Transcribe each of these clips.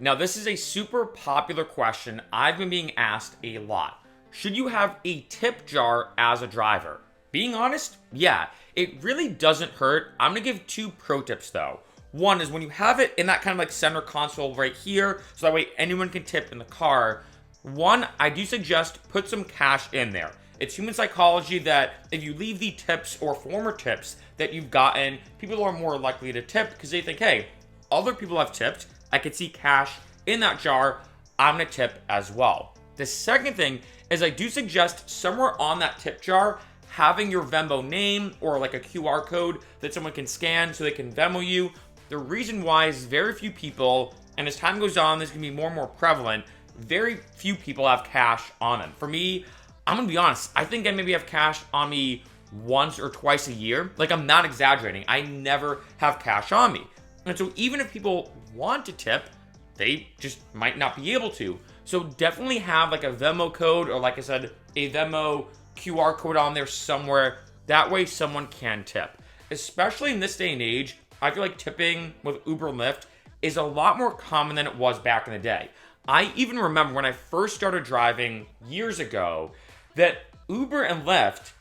Now, this is a super popular question I've been being asked a lot. Should you have a tip jar as a driver? Being honest, yeah, it really doesn't hurt. I'm gonna give two pro tips though. One is when you have it in that kind of like center console right here, so that way anyone can tip in the car. One, I do suggest put some cash in there. It's human psychology that if you leave the tips or former tips that you've gotten, people are more likely to tip because they think, hey, other people have tipped. I could see cash in that jar. I'm gonna tip as well. The second thing is I do suggest somewhere on that tip jar having your Venmo name or like a QR code that someone can scan so they can Venmo you. The reason why is very few people, and as time goes on, this is gonna be more and more prevalent, very few people have cash on them. For me, I'm gonna be honest, I think I maybe have cash on me once or twice a year. Like, I'm not exaggerating. I never have cash on me. And so even if people want to tip, they just might not be able to. So definitely have like a Venmo code or, like I said, a Venmo QR code on there somewhere. That way someone can tip. Especially in this day and age, I feel like tipping with Uber and Lyft is a lot more common than it was back in the day. I even remember when I first started driving years ago that Uber and Lyft,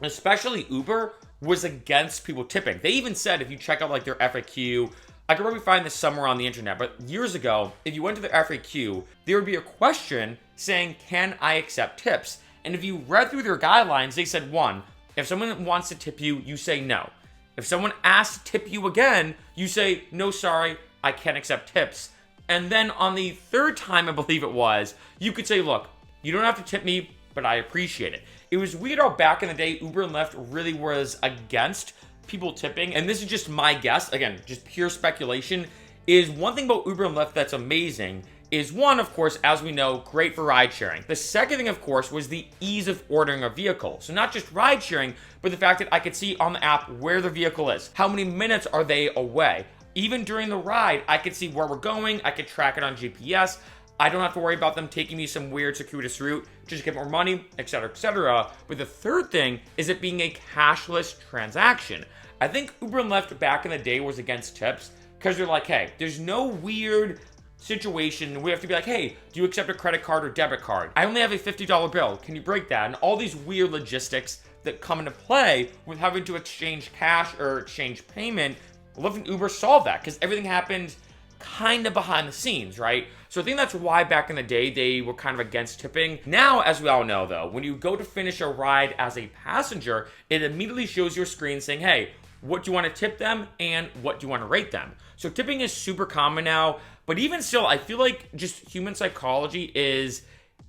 especially Uber, was against people tipping. They even said, if you check out like their FAQ, I could probably find this somewhere on the internet, but years ago, if you went to the FAQ, there would be a question saying, can I accept tips? And if you read through their guidelines, they said, one, if someone wants to tip you, you say no. If someone asks to tip you again, you say, no, sorry, I can't accept tips. And then on the third time, I believe it was, you could say, look, you don't have to tip me, but I appreciate it. It was weird how back in the day, Uber and Lyft really was against people tipping. And this is just my guess, again, just pure speculation, is one thing about Uber and Lyft that's amazing is one, of course, as we know, great for ride sharing. The second thing, of course, was the ease of ordering a vehicle. So not just ride sharing, but the fact that I could see on the app where the vehicle is. How many minutes are they away? Even during the ride, I could see where we're going. I could track it on GPS. I don't have to worry about them taking me some weird circuitous route just to get more money, etc., etc. But the third thing is it being a cashless transaction. I think Uber and Lyft back in the day was against tips because they're like, hey, there's no weird situation we have to be like, hey, do you accept a credit card or debit card? I only have a $50 bill. Can you break that? And all these weird logistics that come into play with having to exchange cash or exchange payment. Lyft and Uber solved that because everything happened kind of behind the scenes, right? So I think that's why back in the day they were kind of against tipping. Now, as we all know though, when you go to finish a ride as a passenger, it immediately shows your screen saying, hey, what do you want to tip them and what do you want to rate them? So tipping is super common now, but even still, I feel like just human psychology is,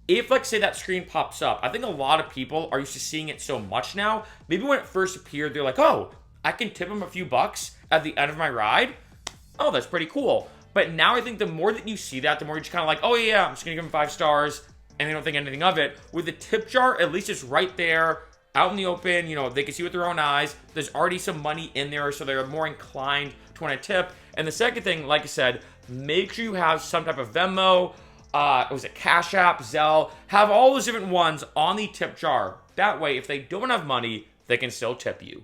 if like say that screen pops up, I think a lot of people are used to seeing it so much now. Maybe when it first appeared, they're like, oh, I can tip them a few bucks at the end of my ride. Oh, that's pretty cool. But now I think the more that you see that, the more you're just kind of like, oh yeah, I'm just gonna give them 5 stars, and they don't think anything of it. With the tip jar, at least it's right there, out in the open, you know, they can see with their own eyes. There's already some money in there, so they're more inclined to want to tip. And the second thing, like I said, make sure you have some type of Venmo, was it Cash App, Zelle, have all those different ones on the tip jar. That way, if they don't have money, they can still tip you.